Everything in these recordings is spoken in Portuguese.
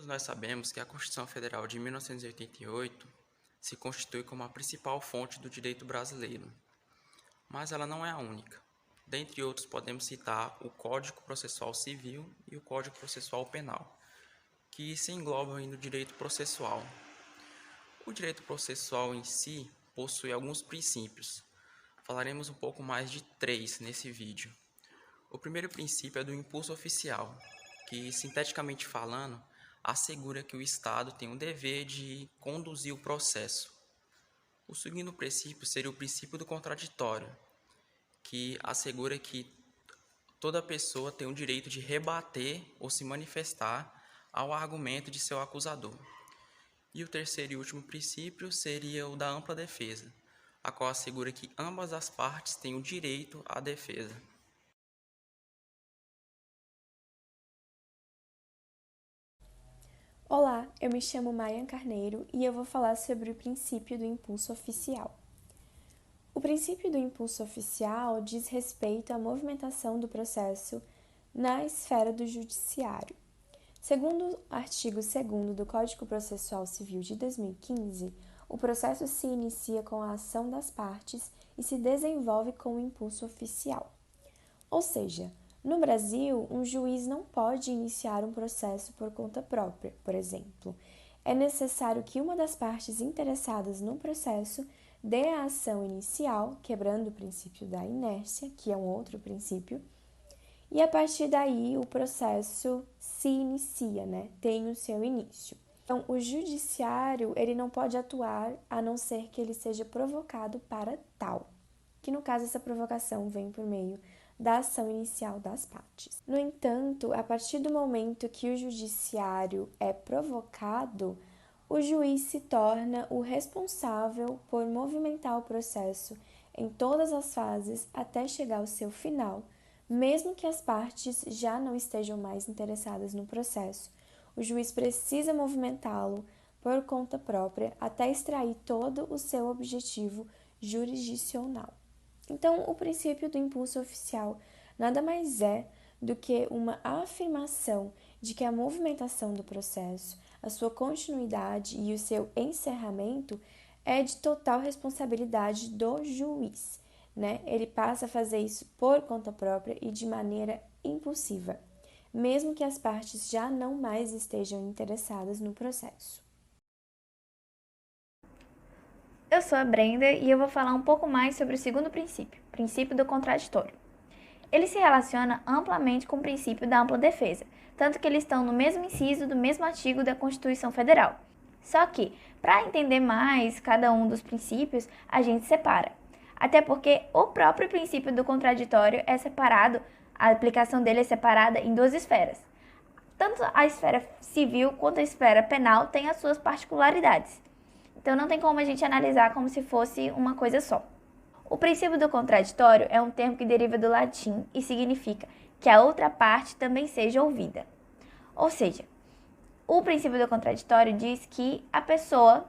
Todos nós sabemos que a Constituição Federal de 1988 se constitui como a principal fonte do direito brasileiro, mas ela não é a única. Dentre outros, podemos citar o Código Processual Civil e o Código Processual Penal, que se englobam aí no direito processual. O direito processual em si possui alguns princípios. Falaremos um pouco mais de 3 nesse vídeo. O primeiro princípio é do impulso oficial, que, sinteticamente falando, assegura que o Estado tem o dever de conduzir o processo. O segundo princípio seria o princípio do contraditório, que assegura que toda pessoa tem o direito de rebater ou se manifestar ao argumento de seu acusador. E o terceiro e último princípio seria o da ampla defesa, a qual assegura que ambas as partes têm o direito à defesa. Olá, eu me chamo Maia Carneiro e eu vou falar sobre o princípio do impulso oficial. O princípio do impulso oficial diz respeito à movimentação do processo na esfera do judiciário. Segundo o artigo 2º do Código Processual Civil de 2015, o processo se inicia com a ação das partes e se desenvolve com o impulso oficial. Ou seja, no Brasil, um juiz não pode iniciar um processo por conta própria, por exemplo. É necessário que uma das partes interessadas no processo dê a ação inicial, quebrando o princípio da inércia, que é um outro princípio, e a partir daí o processo se inicia, tem o seu início. Então, o judiciário ele não pode atuar a não ser que ele seja provocado para tal, que no caso essa provocação vem por meio da ação inicial das partes. No entanto, a partir do momento que o judiciário é provocado, o juiz se torna o responsável por movimentar o processo em todas as fases até chegar ao seu final, mesmo que as partes já não estejam mais interessadas no processo. O juiz precisa movimentá-lo por conta própria até extrair todo o seu objetivo jurisdicional. Então, o princípio do impulso oficial nada mais é do que uma afirmação de que a movimentação do processo, a sua continuidade e o seu encerramento é de total responsabilidade do juiz, Ele passa a fazer isso por conta própria e de maneira impulsiva, mesmo que as partes já não mais estejam interessadas no processo. Eu sou a Brenda e eu vou falar um pouco mais sobre o segundo princípio, o princípio do contraditório. Ele se relaciona amplamente com o princípio da ampla defesa, tanto que eles estão no mesmo inciso do mesmo artigo da Constituição Federal. Só que, para entender mais cada um dos princípios, a gente separa. Até porque o próprio princípio do contraditório é separado, a aplicação dele é separada em 2 esferas. Tanto a esfera civil quanto a esfera penal têm as suas particularidades. Então, não tem como a gente analisar como se fosse uma coisa só. O princípio do contraditório é um termo que deriva do latim e significa que a outra parte também seja ouvida. Ou seja, o princípio do contraditório diz que a pessoa,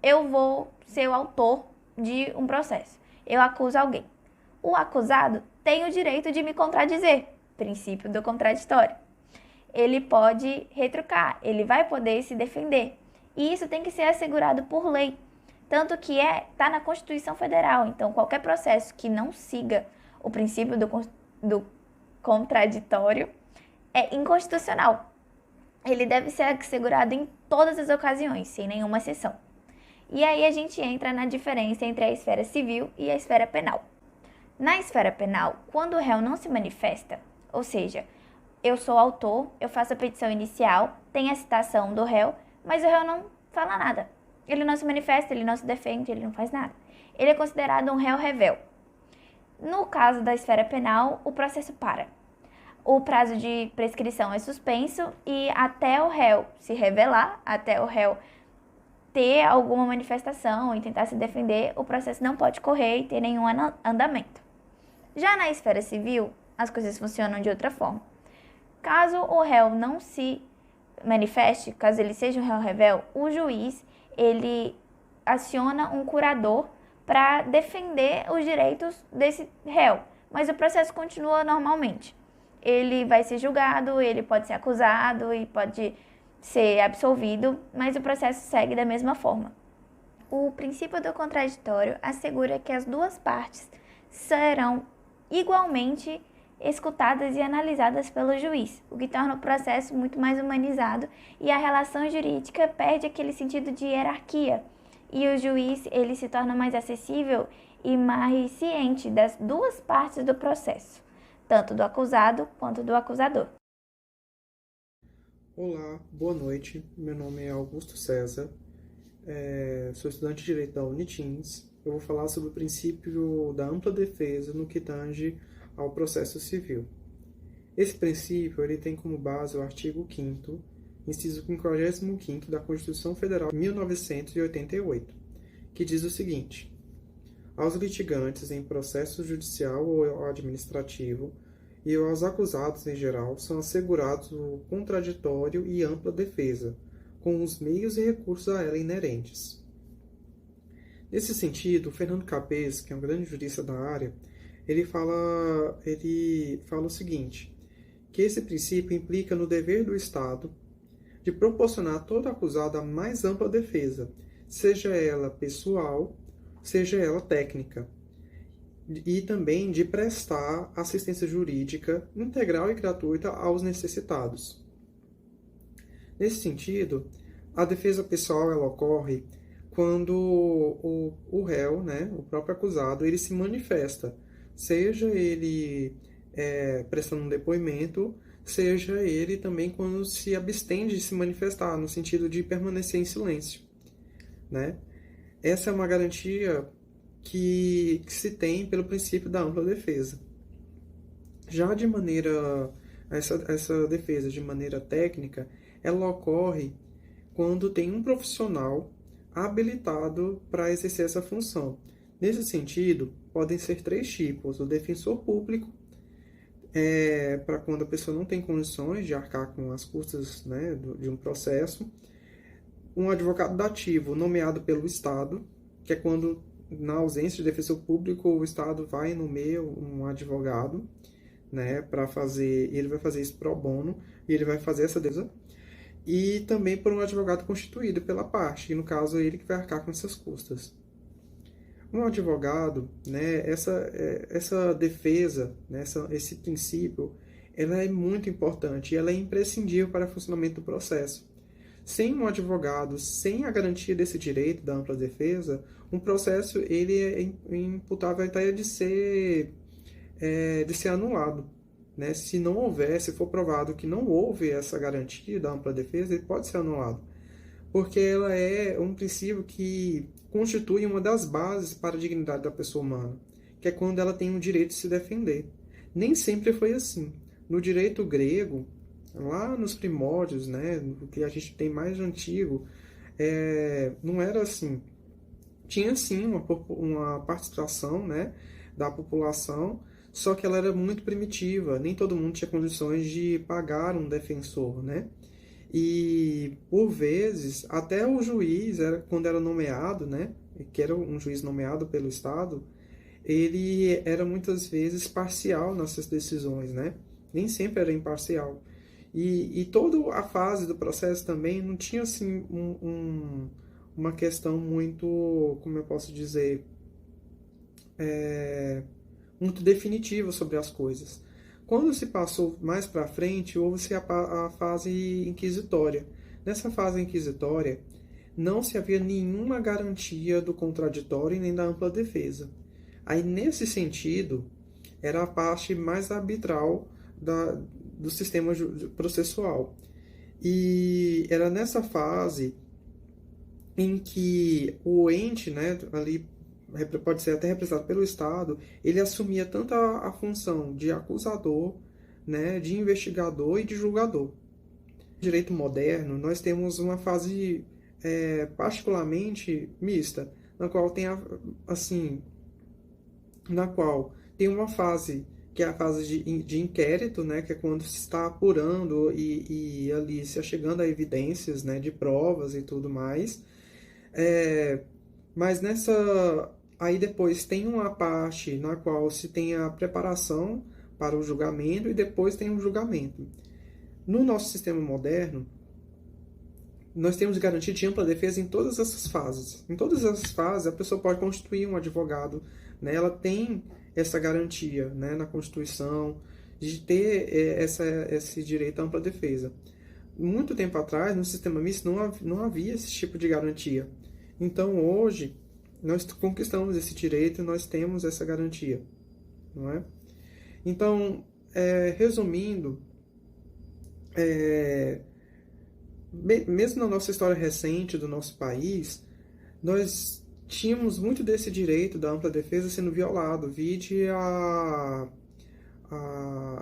eu vou ser o autor de um processo, eu acuso alguém. O acusado tem o direito de me contradizer, princípio do contraditório. Ele pode retrucar, ele vai poder se defender. E isso tem que ser assegurado por lei, tanto que está na Constituição Federal. Então, qualquer processo que não siga o princípio do contraditório é inconstitucional. Ele deve ser assegurado em todas as ocasiões, sem nenhuma exceção. E aí a gente entra na diferença entre a esfera civil e a esfera penal. Na esfera penal, quando o réu não se manifesta, ou seja, eu sou autor, eu faço a petição inicial, tem a citação do réu, mas o réu não fala nada. Ele não se manifesta, ele não se defende, ele não faz nada. Ele é considerado um réu revel. No caso da esfera penal, o processo para. O prazo de prescrição é suspenso e até o réu se revelar, até o réu ter alguma manifestação e tentar se defender, o processo não pode correr e ter nenhum andamento. Já na esfera civil, as coisas funcionam de outra forma. Caso o réu não se manifeste, caso ele seja um réu revel, o juiz ele aciona um curador para defender os direitos desse réu, mas o processo continua normalmente. Ele vai ser julgado, ele pode ser acusado e pode ser absolvido, mas o processo segue da mesma forma. O princípio do contraditório assegura que as duas partes serão igualmente escutadas e analisadas pelo juiz, o que torna o processo muito mais humanizado e a relação jurídica perde aquele sentido de hierarquia. E o juiz ele se torna mais acessível e mais ciente das duas partes do processo, tanto do acusado quanto do acusador. Olá, boa noite. Meu nome é Augusto César, sou estudante de Direito da Unitins. Eu vou falar sobre o princípio da ampla defesa no que tange ao processo civil. Esse princípio ele tem como base o artigo 5º, inciso 55º da Constituição Federal de 1988, que diz o seguinte: aos litigantes em processo judicial ou administrativo e aos acusados em geral são assegurados o contraditório e ampla defesa, com os meios e recursos a ela inerentes. Nesse sentido, Fernando Capês, que é um grande jurista da área, ele fala o seguinte, que esse princípio implica no dever do Estado de proporcionar a todo acusado a mais ampla defesa, seja ela pessoal, seja ela técnica, e também de prestar assistência jurídica integral e gratuita aos necessitados. Nesse sentido, a defesa pessoal ela ocorre quando o réu, né, o próprio acusado, ele se manifesta, seja ele prestando um depoimento, seja ele também quando se abstém de se manifestar, no sentido de permanecer em silêncio, né? Essa é uma garantia que se tem pelo princípio da ampla defesa. Já de maneira, essa defesa de maneira técnica, ela ocorre quando tem um profissional habilitado para exercer essa função. Nesse sentido, podem ser 3 tipos: o defensor público, para quando a pessoa não tem condições de arcar com as custas, né, de um processo, um advogado dativo nomeado pelo Estado, que é quando, na ausência de defensor público, o Estado vai e nomeia um advogado, né, para fazer, ele vai fazer isso pro bono, e ele vai fazer essa defesa, e também por um advogado constituído pela parte, e no caso ele que vai arcar com essas custas. Um advogado, né, essa defesa, né, esse princípio, ela é muito importante, e ela é imprescindível para o funcionamento do processo. Sem um advogado, sem a garantia desse direito da ampla defesa, um processo ele é imputável até de ser anulado, né? Se não houver, se for provado que não houve essa garantia da ampla defesa, ele pode ser anulado, porque ela é um princípio que constitui uma das bases para a dignidade da pessoa humana, que é quando ela tem o direito de se defender. Nem sempre foi assim. No direito grego, lá nos primórdios, né, o que a gente tem mais antigo, não era assim. Tinha sim uma participação, né, da população, só que ela era muito primitiva. Nem todo mundo tinha condições de pagar um defensor, né? E, por vezes, até o juiz, quando era nomeado, né, que era um juiz nomeado pelo Estado, ele era muitas vezes parcial nessas decisões, né? Nem sempre era imparcial. E toda a fase do processo também não tinha assim, uma questão muito, como eu posso dizer, muito definitiva sobre as coisas. Quando se passou mais para frente, houve-se a fase inquisitória. Nessa fase inquisitória, não se havia nenhuma garantia do contraditório nem da ampla defesa. Aí, nesse sentido, era a parte mais arbitral do sistema processual. E era nessa fase em que o ente, né, ali pode ser até representado pelo Estado, ele assumia tanto a função de acusador, né, de investigador e de julgador. No direito moderno, nós temos uma fase particularmente mista, na qual tem uma fase que é a fase de inquérito, né, que é quando se está apurando e ali se chegando a evidências, né, de provas e tudo mais. Mas aí depois tem uma parte na qual se tem a preparação para o julgamento e depois tem o julgamento. No nosso sistema moderno, nós temos garantia de ampla defesa em todas essas fases. Em todas essas fases, a pessoa pode constituir um advogado, né? Ela tem essa garantia, né, na Constituição de ter esse direito à ampla defesa. Muito tempo atrás, no sistema misto, não havia esse tipo de garantia. Então, hoje, nós conquistamos esse direito e nós temos essa garantia, não é? Então, resumindo, mesmo na nossa história recente do nosso país, nós tínhamos muito desse direito da ampla defesa sendo violado, vide a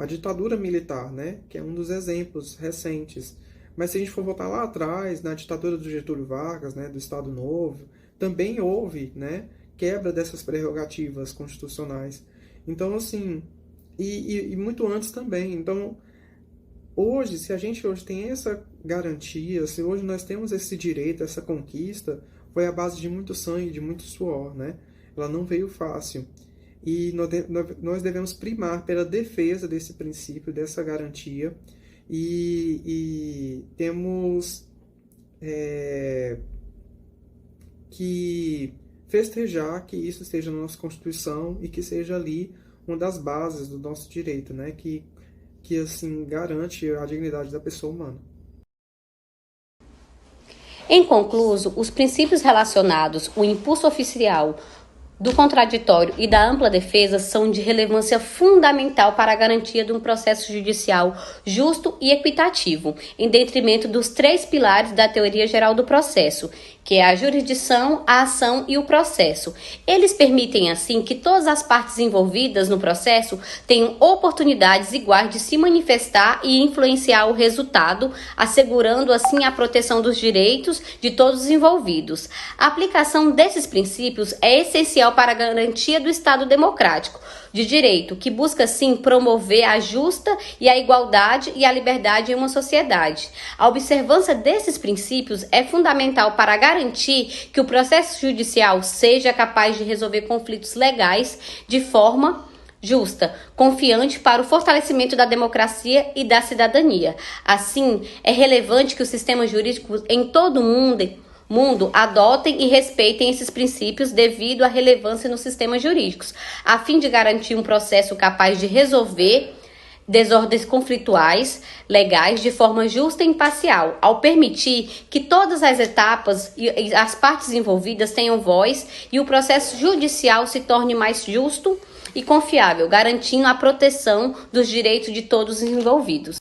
ditadura militar, né? Que é um dos exemplos recentes. Mas se a gente for voltar lá atrás, na ditadura do Getúlio Vargas, né, do Estado Novo, também houve, né, quebra dessas prerrogativas constitucionais. Então, assim, e muito antes também. Então, hoje, se a gente hoje tem essa garantia, se hoje nós temos esse direito, essa conquista, foi à base de muito sangue, de muito suor, né? Ela não veio fácil. E nós devemos primar pela defesa desse princípio, dessa garantia, e temos que festejar que isso esteja na nossa Constituição e que seja ali uma das bases do nosso direito, né? Que assim, garante a dignidade da pessoa humana. Em concluso, os princípios relacionados ao impulso oficial, do contraditório e da ampla defesa são de relevância fundamental para a garantia de um processo judicial justo e equitativo, em detrimento dos 3 pilares da teoria geral do processo, que é a jurisdição, a ação e o processo. Eles permitem, assim, que todas as partes envolvidas no processo tenham oportunidades iguais de se manifestar e influenciar o resultado, assegurando, assim, a proteção dos direitos de todos os envolvidos. A aplicação desses princípios é essencial para a garantia do Estado democrático de direito, que busca, sim, promover a justa e a igualdade e a liberdade em uma sociedade. A observância desses princípios é fundamental para garantir que o processo judicial seja capaz de resolver conflitos legais de forma justa, confiante para o fortalecimento da democracia e da cidadania. Assim, é relevante que os sistemas jurídicos em todo o mundo adotem e respeitem esses princípios devido à relevância nos sistemas jurídicos, a fim de garantir um processo capaz de resolver desordens conflituais legais de forma justa e imparcial, ao permitir que todas as etapas e as partes envolvidas tenham voz e o processo judicial se torne mais justo e confiável, garantindo a proteção dos direitos de todos os envolvidos.